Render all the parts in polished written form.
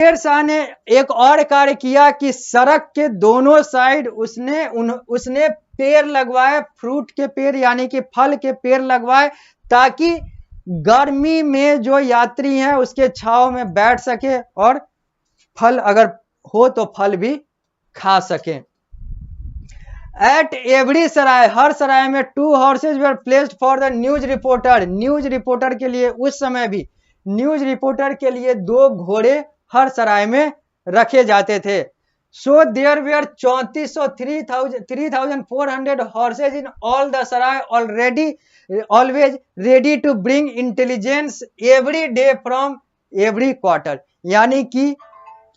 शेर शाह ने एक और कार्य किया कि सड़क के दोनों साइड उसने पेड़ लगवाए, फ्रूट के पेड़ यानी कि फल के पेड़ लगवाए, ताकि गर्मी में जो यात्री हैं उसके छांव में बैठ सके और फल अगर हो तो फल भी खा सके। एट एवरी सराय, हर सराय में 2 horse's were placed for the news reporter. News reporter के लिए उस समय भी न्यूज रिपोर्टर के लिए 2 घोड़े हर सराय में रखे जाते थे। So there were 3400 horses in all the sarai always ready to bring intelligence every day from every quarter. यानी कि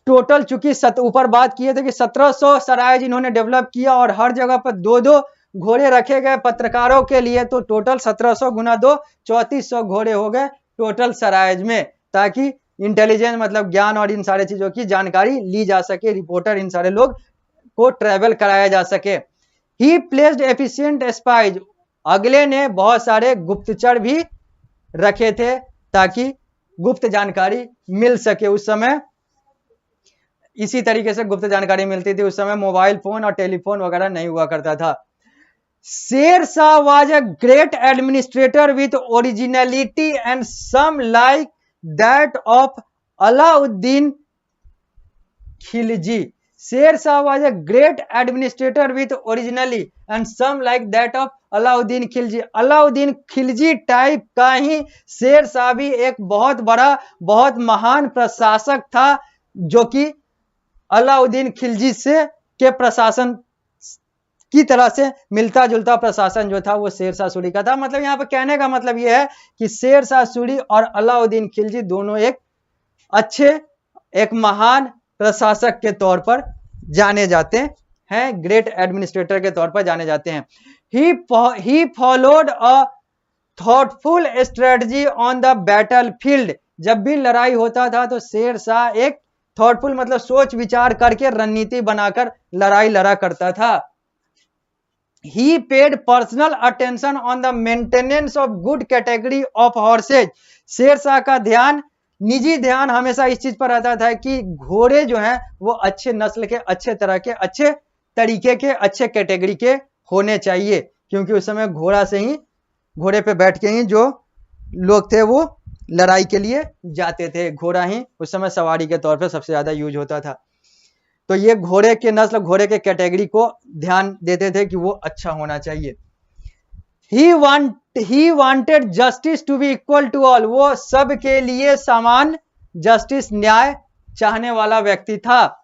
टोटल चूंकि ऊपर बात किए थे कि 1700 सराय जिन्होंने डेवलप किया और हर जगह पर 2-2 घोड़े रखे गए पत्रकारों के लिए, तो टोटल 1700 गुना 2 3400 घोड़े हो गए टोटल सराय में, ताकि इंटेलिजेंस मतलब ज्ञान और इन सारे चीजों की जानकारी ली जा सके, रिपोर्टर इन सारे लोग को ट्रेवल कराया जा सके। ही प्लेस्ड एफिशिएंट स्पाइज, अगले ने बहुत सारे गुप्तचर भी रखे थे ताकि गुप्त जानकारी मिल सके। उस समय इसी तरीके से गुप्त जानकारी मिलती थी। उस समय मोबाइल फोन और टेलीफोन वगैरह नहीं हुआ करता था। Sher Shah was a great administrator with originality and some like that of Alauddin Khilji. Sher Shah was a great administrator with originally and some like that of Alauddin Khilji. Alauddin Khilji type का ही शेर शाह भी एक बहुत बड़ा, बहुत महान प्रशासक था, जो कि अलाउद्दीन खिलजी से के प्रशासन की तरह से मिलता जुलता प्रशासन जो था वो शेर शाह सूरी का था। मतलब यहाँ पर कहने का मतलब ये है कि शेर शाह सूरी और अलाउद्दीन खिलजी दोनों एक अच्छे, एक महान प्रशासक के तौर पर जाने जाते हैं, ग्रेट एडमिनिस्ट्रेटर के तौर पर जाने जाते हैं। He followed a thoughtful strategy on the battle field. जब भी लड़ाई होता था तो शेर शाह एक थॉटफुल मतलब सोच विचार करके रणनीति बनाकर लड़ाई लड़ा करता था। He paid personal attention on the maintenance of good category of horses. Sher Shah का ध्यान, निजी ध्यान हमेशा इस चीज पर रहता था कि घोड़े जो हैं वो अच्छे नस्ल के, अच्छे तरह के, अच्छे तरीके के, अच्छे कैटेगरी के होने चाहिए, क्योंकि उस समय घोड़े पे बैठ के ही जो लोग थे वो लड़ाई के लिए जाते थे। घोड़ा ही उस समय सवारी के तौर पे सबसे ज्यादा यूज होता था। तो ये घोड़े के नस्ल, घोड़े के कैटेगरी को ध्यान देते थे कि वो अच्छा होना चाहिए। He wanted justice to be equal to all. वो सब के लिए समान जस्टिस, न्याय चाहने वाला व्यक्ति था।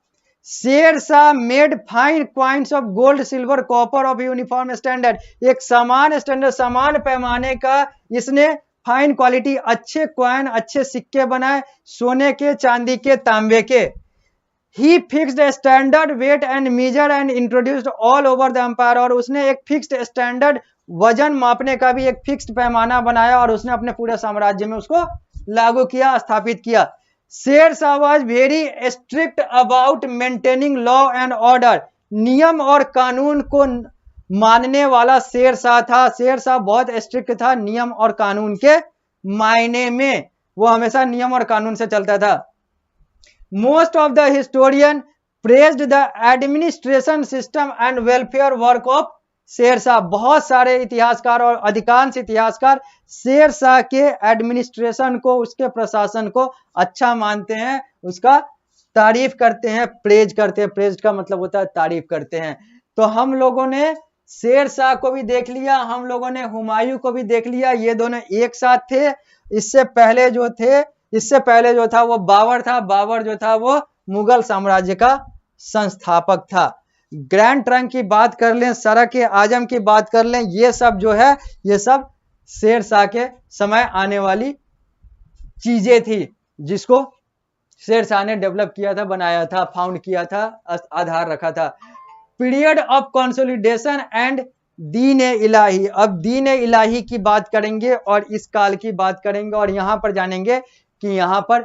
Sher Shah made fine coins of gold, silver, copper of uniform standard. एक समान स्टैंडर्ड, समान पैमाने का इसने फाइन क्वालिटी, अच्छे क्वाइन, अच्छे सिक्के बनाए, सोने के, चांदी के, तांबे के। He fixed standard weight and measure and introduced all over the empire. और उसने एक फिक्स्ड स्टैंडर्ड, वजन मापने का भी एक फिक्स्ड पैमाना बनाया और उसने अपने पूरे साम्राज्य में उसको लागू किया, स्थापित किया। शेर Shah was very strict about maintaining law and order. नियम और कानून को मानने वाला शेर शाह था। शेर शाह बहुत स्ट्रिक्ट था नियम और कानून के मायने में, वो हमेशा नियम और कानून से चलता था। Most of the historian praised the administration system and welfare work of Sher Shah. बहुत सारे इतिहासकार और अधिकांश इतिहासकार शेर शाह के एडमिनिस्ट्रेशन को, उसके प्रशासन को अच्छा मानते हैं, उसका तारीफ करते हैं, प्रेज करते हैं। प्रेज का मतलब होता है तारीफ करते हैं। तो हम लोगों ने शेर शाह को भी देख लिया, हम लोगों ने हुमायूं को भी देख लिया, ये दोनों एक साथ थे। इससे पहले जो था वो बाबर था। बाबर जो था वो मुगल साम्राज्य का संस्थापक था। ग्रैंड ट्रंक की बात कर लें, सर आजम की बात कर लें, ये सब जो है ये सब शेर शाह के समय आने वाली चीजें थी, जिसको शेर शाह ने डेवलप किया था, बनाया था, फाउंड किया था, आधार रखा था। पीरियड ऑफ कंसोलिडेशन एंड दीन इलाही। अब दीन इलाही की बात करेंगे और इस काल की बात करेंगे और यहां पर जानेंगे कि यहां पर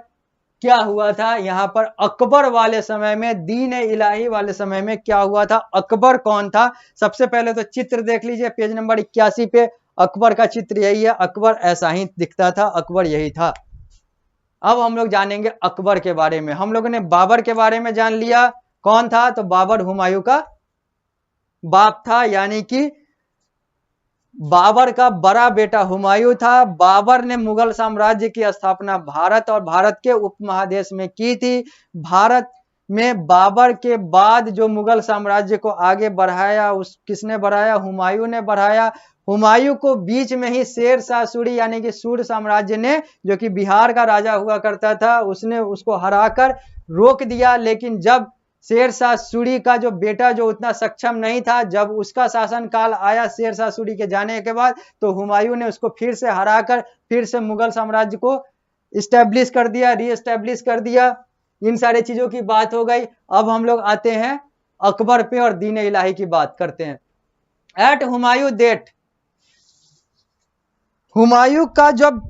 क्या हुआ था। यहां पर अकबर वाले समय में, दीन इलाही वाले समय में क्या हुआ था, अकबर कौन था। सबसे पहले तो चित्र देख लीजिए, पेज नंबर 81 पे अकबर का चित्र यही है। अकबर ऐसा ही दिखता था, अकबर यही था। अब हम लोग जानेंगे अकबर के बारे में। हम लोगों ने बाबर के बारे में जान लिया, कौन था, तो बाबर हुमायूं का बाप था, यानी कि बाबर का बड़ा बेटा हुमायूं था। बाबर ने मुगल साम्राज्य की स्थापना भारत और भारत के उपमहादेश में की थी। भारत में बाबर के बाद जो मुगल साम्राज्य को आगे बढ़ाया, उस किसने बढ़ाया, हुमायूं ने बढ़ाया। हुमायूं को बीच में ही शेर शाह सूरी यानी कि सूर साम्राज्य ने, जो कि बिहार का राजा हुआ करता था, उसने उसको हराकर रोक दिया। लेकिन जब शेर शाह सूरी का जो बेटा जो उतना सक्षम नहीं था, जब उसका शासन काल आया शेर शाह सूरी के जाने के बाद, तो हुमायूं ने उसको फिर से हराकर फिर से मुगल साम्राज्य को इस्टेब्लिश कर दिया, रीएस्टेब्लिश कर दिया। इन सारी चीजों की बात हो गई। अब हम लोग आते हैं अकबर पे और दीन इलाही की बात करते हैं। एट हुमायूं डेथ, हुमायूं का जब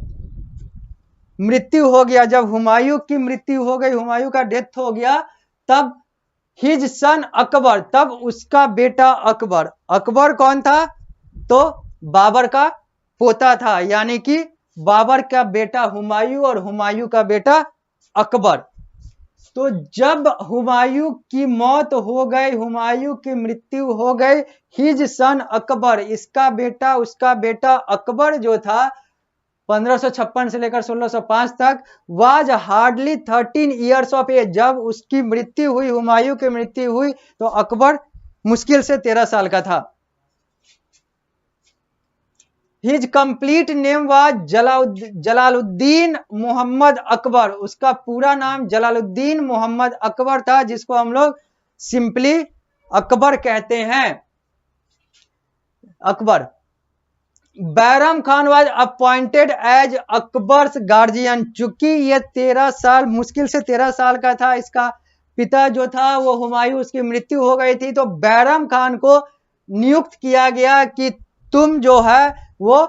मृत्यु हो गया, जब हुमायूं की मृत्यु हो गई, हुमायूं का डेथ हो गया, तब हिज सन अकबर, तब उसका बेटा अकबर। अकबर कौन था, तो बाबर का पोता था, यानी कि बाबर का बेटा हुमायूं और हुमायूं का बेटा अकबर। तो जब हुमायूं की मौत हो गई, हुमायूं की मृत्यु हो गई, हिज सन अकबर, इसका बेटा, उसका बेटा अकबर जो था 1556 से लेकर 1605 तक, was hardly 13 years of age. जब उसकी मृत्यु हुई, हुमायूं की मृत्यु हुई, तो अकबर मुश्किल से 13 साल का था। His complete name was Jalaluddin Mohammad Akbar, उसका पूरा नाम जलालुद्दीन मोहम्मद अकबर था, जिसको हम लोग सिंपली अकबर कहते हैं, Akbar. Bairam Khan was appointed as Akbar's guardian, चूंकि ये 13 साल, मुश्किल से 13 साल का था, इसका पिता जो था वो हुमायूं, उसकी मृत्यु हो गई थी, तो बैरम खान को नियुक्त किया गया कि तुम जो है वो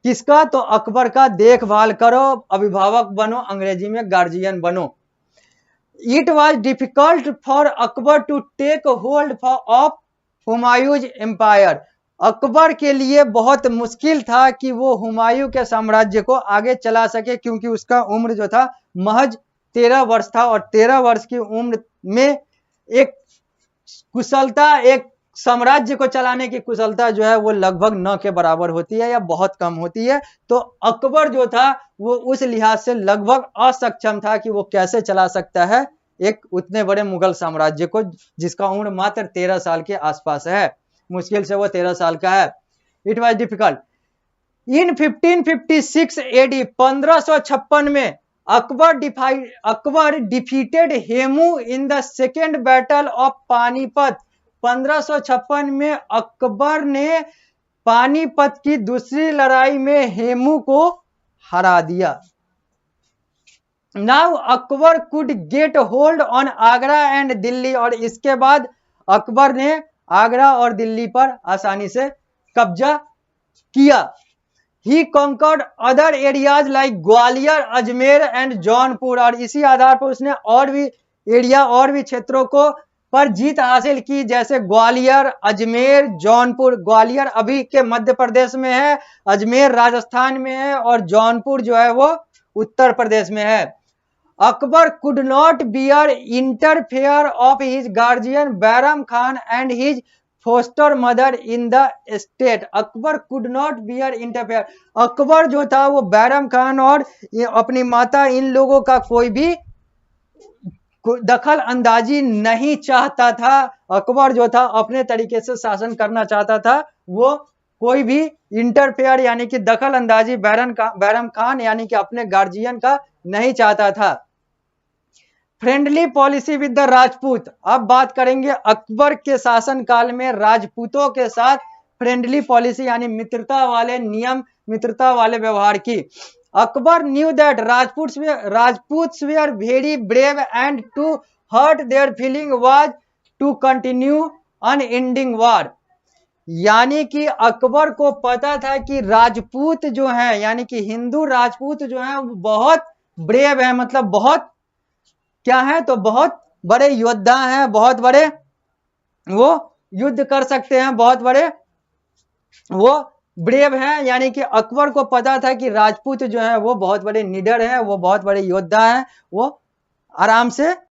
किसका, तो अकबर का देखभाल करो, अभिभावक बनो, अंग्रेजी में गार्जियन बनो। It was difficult for Akbar to take hold of Humayun's empire, Akbar के लिए बहुत मुश्किल था कि वो हुमायूं के साम्राज्य को आगे चला सके, क्योंकि उसका उम्र जो था महज 13 वर्ष था, और 13 वर्ष की उम्र में एक कुशलता, एक साम्राज्य को चलाने की कुशलता जो है वो लगभग न के बराबर होती है या बहुत कम होती है। तो अकबर जो था वो उस लिहाज से लगभग असक्षम था कि वो कैसे चला सकता है एक उतने बड़े मुगल साम्राज्य को, जिसका उम्र मात्र 13 साल के आसपास है, मुश्किल से वो 13 साल का है। It was difficult. In 1556 AD, 1556 में Akbar defeated Hemu in the second battle of Panipat. 1556 में अकबर ने पानीपत की दूसरी लड़ाई में हेमू को हरा दिया। Now Akbar could get hold on Agra and Delhi, और इसके बाद अकबर ने आगरा और दिल्ली पर आसानी से कब्जा किया। He conquered other areas like Gwalior, Ajmer and Jaunpur, और इसी आधार पर उसने और भी एरिया, और भी क्षेत्रों को पर जीत हासिल की, जैसे ग्वालियर, अजमेर, जौनपुर। ग्वालियर अभी के मध्य प्रदेश में है, अजमेर राजस्थान में है, और जौनपुर जो है वो उत्तर प्रदेश में है। Akbar could not bear interfere of his guardian Bairam Khan and his foster mother in the state. Akbar could not bear interfere, Akbar जो था वो बैरम खान और अपनी माता, इन लोगों का कोई भी दखल अंदाजी नहीं चाहता था। अकबर जो था अपने तरीके से शासन करना चाहता था, वो कोई भी इंटरफेयर यानी कि दखल अंदाजी बैरम खान यानी कि अपने गार्जियन का नहीं चाहता था। Friendly policy with the Rajput, अब बात करेंगे अकबर के शासन काल में राजपूतों के साथ फ्रेंडली पॉलिसी यानी मित्रता वाले नियम, मित्रता वाले व्यवहार की। Akbar knew that Rajputs were very brave and to hurt their feeling was to continue unending war, यानी कि अकबर को पता था कि राजपूत जो हैं यानी कि हिंदू राजपूत जो हैं वो बहुत ब्रेव है, मतलब बहुत क्या है, तो बहुत बड़े योद्धा हैं, बहुत बड़े वो युद्ध कर सकते हैं, बहुत बड़े वो ब्रेव हैं, यानी कि अकबर को पता था कि राजपूत जो है वो बहुत बड़े निडर हैं, वो बहुत बड़े योद्धा हैं, वो आराम से